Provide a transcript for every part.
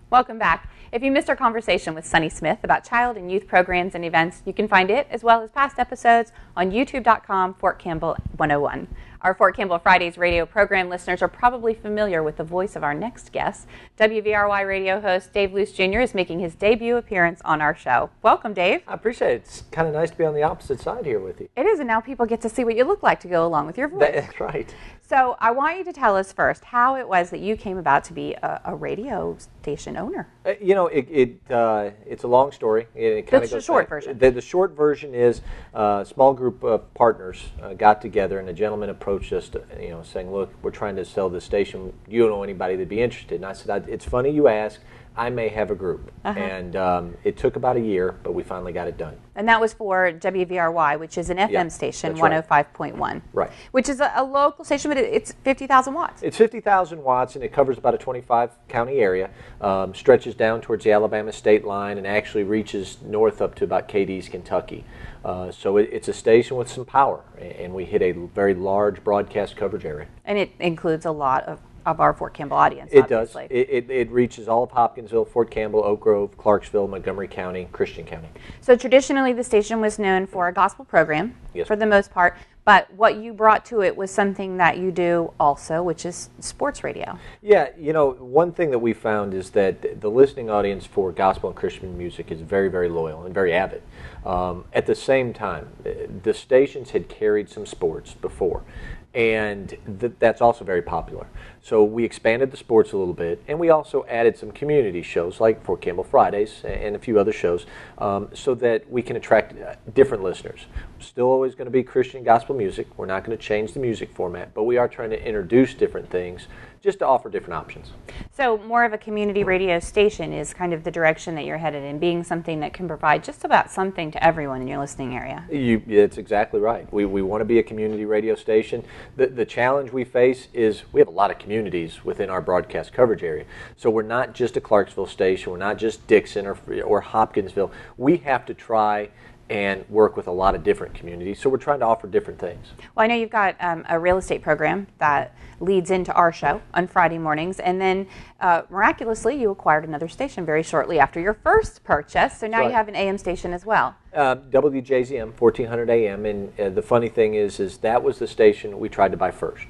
Welcome back. If you missed our conversation with Sunny Smith about child and youth programs and events, you can find it as well as past episodes on youtube.com Fort Campbell 101. Our Fort Campbell Fridays radio program listeners are probably familiar with the voice of our next guest. WVRY radio host Dave Loos Jr. is making his debut appearance on our show. Welcome, Dave. I appreciate it. It's kind of nice to be on the opposite side here with you. It is, and now people get to see what you look like to go along with your voice. That's right. So I want you to tell us first how it was that you came about to be a radio station owner. It's a long story. That's the short version. The short version is a small group of partners got together, and a gentleman approached us, saying, "Look, we're trying to sell this station. Do you know anybody that'd be interested?" And I said, "It's funny you ask. I may have a group." And it took about a year, but we finally got it done. And that was for WVRY, which is an FM station, 105.1. Right. Which is a local station, but it's 50,000 watts. It's 50,000 watts, and it covers about a 25-county area, stretches down towards the Alabama state line, and actually reaches north up to about Cadiz, Kentucky. So it's a station with some power, and we hit a very large broadcast coverage area. And it includes a lot of our Fort Campbell audience, It obviously. does. It reaches all of Hopkinsville, Fort Campbell, Oak Grove, Clarksville, Montgomery County, Christian County. So traditionally the station was known for a gospel program, yes, for the most part, but what you brought to it was something that you do also, which is sports radio. Yeah, one thing that we found is that the listening audience for gospel and Christian music is very, very loyal and very avid. At the same time, the stations had carried some sports before, and that's also very popular. So we expanded the sports a little bit, and we also added some community shows like Fort Campbell Fridays and a few other shows, so that we can attract different listeners. Still always going to be Christian gospel music. We're not going to change the music format, but we are trying to introduce different things just to offer different options. So more of a community radio station is kind of the direction that you're headed in, being something that can provide just about something to everyone in your listening area. It's exactly right. We want to be a community radio station. The challenge we face is we have a lot of communities within our broadcast coverage area. So we're not just a Clarksville station. We're not just Dixon or Hopkinsville. We have to try and work with a lot of different communities. So we're trying to offer different things. Well, I know you've got a real estate program that leads into our show on Friday mornings, and then miraculously you acquired another station very shortly after your first purchase, so now you have an AM station as well. WJZM, 1400 AM, and the funny thing is that was the station we tried to buy first.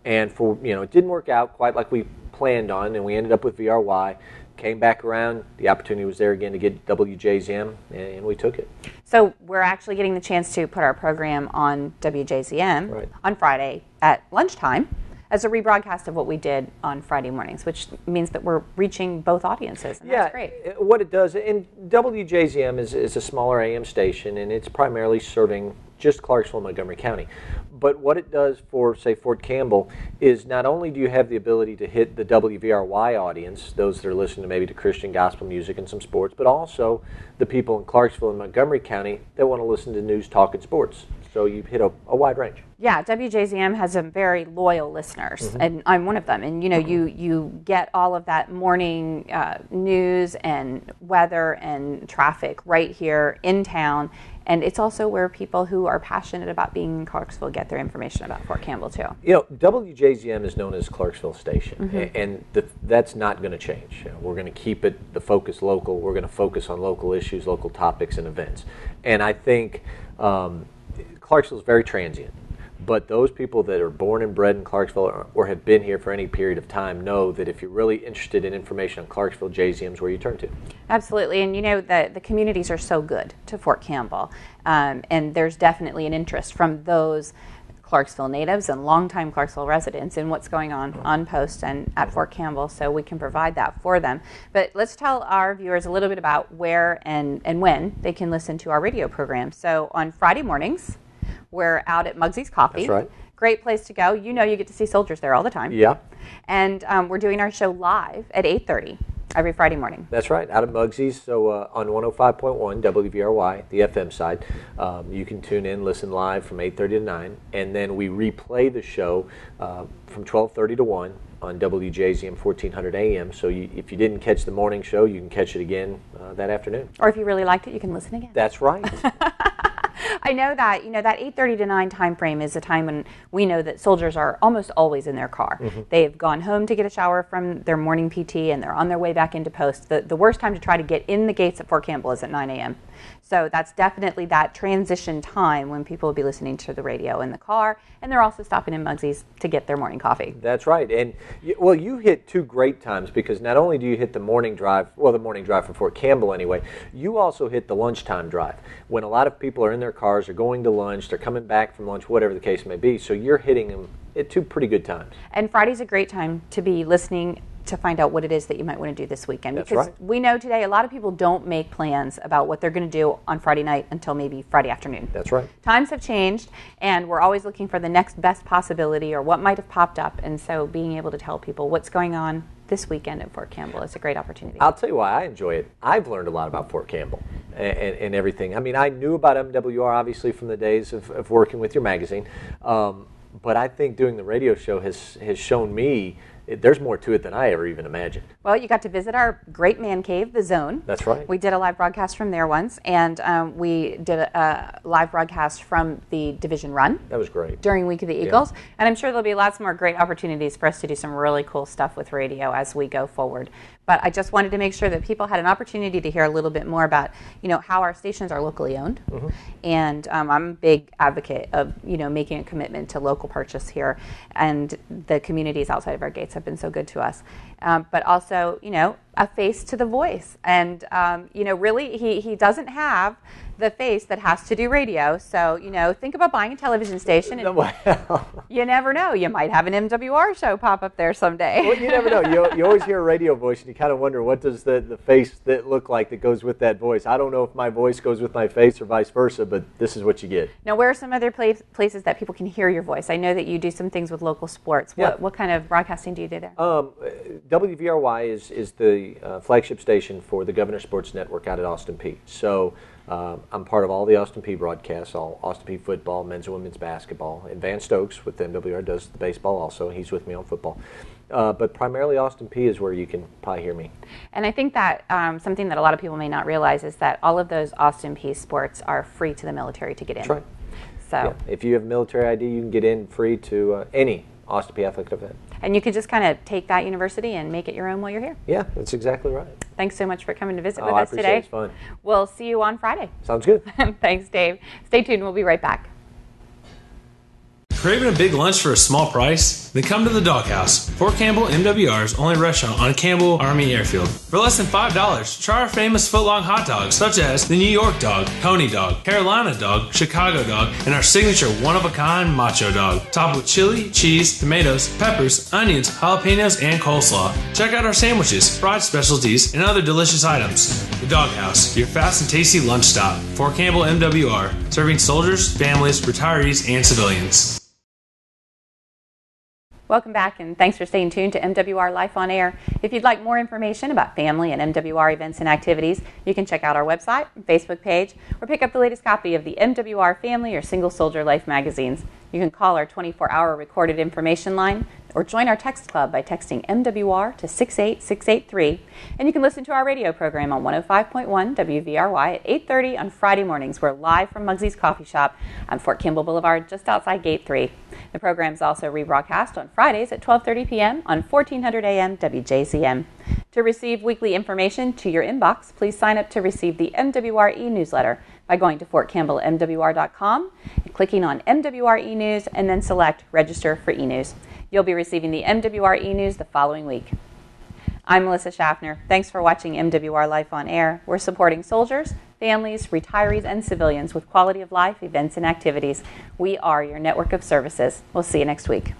And it didn't work out quite like we planned on, and we ended up with VRY. Came back around, the opportunity was there again to get WJZM, and we took it. So we're actually getting the chance to put our program on WJZM on Friday at lunchtime as a rebroadcast of what we did on Friday mornings, which means that we're reaching both audiences, and that's great. What it does, and WJZM is a smaller AM station, and it's primarily serving just Clarksville and Montgomery County. But what it does for, say, Fort Campbell is not only do you have the ability to hit the WVRY audience, those that are listening to maybe to Christian gospel music and some sports, but also the people in Clarksville and Montgomery County that want to listen to news, talk, and sports. So you hit a wide range. Yeah, WJZM has some very loyal listeners, and I'm one of them. And you get all of that morning news and weather and traffic right here in town. And it's also where people who are passionate about being in Clarksville get their information about Fort Campbell, too. WJZM is known as Clarksville Station, and that's not going to change. We're going to keep the focus local. We're going to focus on local issues, local topics, and events. And I think Clarksville is very transient. But those people that are born and bred in Clarksville or have been here for any period of time know that if you're really interested in information on Clarksville, JZM is where you turn to. Absolutely. And the communities are so good to Fort Campbell. And there's definitely an interest from those Clarksville natives and longtime Clarksville residents in what's going on post and at Fort Campbell, so we can provide that for them. But let's tell our viewers a little bit about where and when they can listen to our radio program. So on Friday mornings, we're out at Muggsy's Coffee. That's right. Great place to go. You get to see soldiers there all the time. Yeah. And we're doing our show live at 8:30 every Friday morning. That's right, out at Muggsy's. So on 105.1 WVRY, the FM side, you can tune in, listen live from 8:30 to 9, and then we replay the show from 12:30 to 1 on WJZM 1400 AM. So if you didn't catch the morning show, you can catch it again that afternoon. Or if you really liked it, you can listen again. That's right. I know that, that 8:30 to 9 time frame is a time when we know that soldiers are almost always in their car. They've gone home to get a shower from their morning PT, and they're on their way back into post. The worst time to try to get in the gates at Fort Campbell is at 9 a.m. So that's definitely that transition time when people will be listening to the radio in the car, and they're also stopping in Mugsy's to get their morning coffee. That's right. And, well, you hit two great times, because not only do you hit the morning drive from Fort Campbell anyway, you also hit the lunchtime drive, when a lot of people are in their cars, are going to lunch, they're coming back from lunch, whatever the case may be. So you're hitting them at two pretty good times. And Friday's a great time to be listening to find out what it is that you might want to do this weekend. That's because right. We know today a lot of people don't make plans about what they're going to do on Friday night until maybe Friday afternoon. That's right. Times have changed, and we're always looking for the next best possibility or what might have popped up. And so being able to tell people what's going on this weekend at Fort Campbell is a great opportunity. I'll tell you why I enjoy it. I've learned a lot about Fort Campbell and everything. I mean, I knew about MWR, obviously, from the days of working with your magazine. But I think doing the radio show has shown me there's more to it than I ever even imagined. Well, you got to visit our great man cave, the Zone. That's right. We did a live broadcast from there once, and we did a live broadcast from the Division Run. That was great. During Week of the Eagles. Yeah. And I'm sure there'll be lots more great opportunities for us to do some really cool stuff with radio as we go forward. But I just wanted to make sure that people had an opportunity to hear a little bit more about, how our stations are locally owned. And I'm a big advocate of, making a commitment to local purchase here. And the communities outside of our gates have been so good to us. But also, a face to the voice. And, really, he doesn't have the face that has to do radio. So, think about buying a television station. And you never know. You might have an MWR show pop up there someday. Well, you never know. You always hear a radio voice, and you kind of wonder, what does the face that look like that goes with that voice? I don't know if my voice goes with my face or vice versa, but this is what you get. Now, where are some other places that people can hear your voice? I know that you do some things with local sports. What kind of broadcasting do you do there? WVRY is the flagship station for the Governor Sports Network out at Austin Peay. So I'm part of all the Austin Peay broadcasts, all Austin Peay football, men's and women's basketball. And Van Stokes with MWR does the baseball also. He's with me on football. But primarily Austin Peay is where you can probably hear me. And I think that something that a lot of people may not realize is that all of those Austin Peay sports are free to the military to get in. That's right. So yeah. If you have military ID, you can get in free to any Austin Peay athletic event. And you can just kind of take that university and make it your own while you're here. Yeah, that's exactly right. Thanks so much for coming to visit with I us appreciate today. It's fun. We'll see you on Friday. Sounds good. Thanks, Dave. Stay tuned. We'll be right back. Craving a big lunch for a small price? Then come to the Doghouse, Fort Campbell MWR's only restaurant on Campbell Army Airfield. For less than $5, try our famous footlong hot dogs, such as the New York dog, Coney dog, Carolina dog, Chicago dog, and our signature one-of-a-kind macho dog, topped with chili, cheese, tomatoes, peppers, onions, jalapenos, and coleslaw. Check out our sandwiches, fried specialties, and other delicious items. The Doghouse, your fast and tasty lunch stop. Fort Campbell MWR, serving soldiers, families, retirees, and civilians. Welcome back, and thanks for staying tuned to MWR Life on Air. If you'd like more information about family and MWR events and activities, you can check out our website, Facebook page, or pick up the latest copy of the MWR Family or Single Soldier Life magazines. You can call our 24-hour recorded information line or join our text club by texting MWR to 68683. And you can listen to our radio program on 105.1 WVRY at 8:30 on Friday mornings. We're live from Mugsy's Coffee Shop on Fort Campbell Boulevard, just outside Gate 3. The program is also rebroadcast on Fridays at 12:30 p.m. on 1400 a.m. WJZM. To receive weekly information to your inbox, please sign up to receive the MWR e-newsletter by going to fortcampbellmwr.com and clicking on MWR e-news and then select Register for e-news. You'll be receiving the MWR e-news the following week. I'm Melissa Schaffner. Thanks for watching MWR Life on Air. We're supporting soldiers, families, retirees, and civilians with quality of life, events, and activities. We are your network of services. We'll see you next week.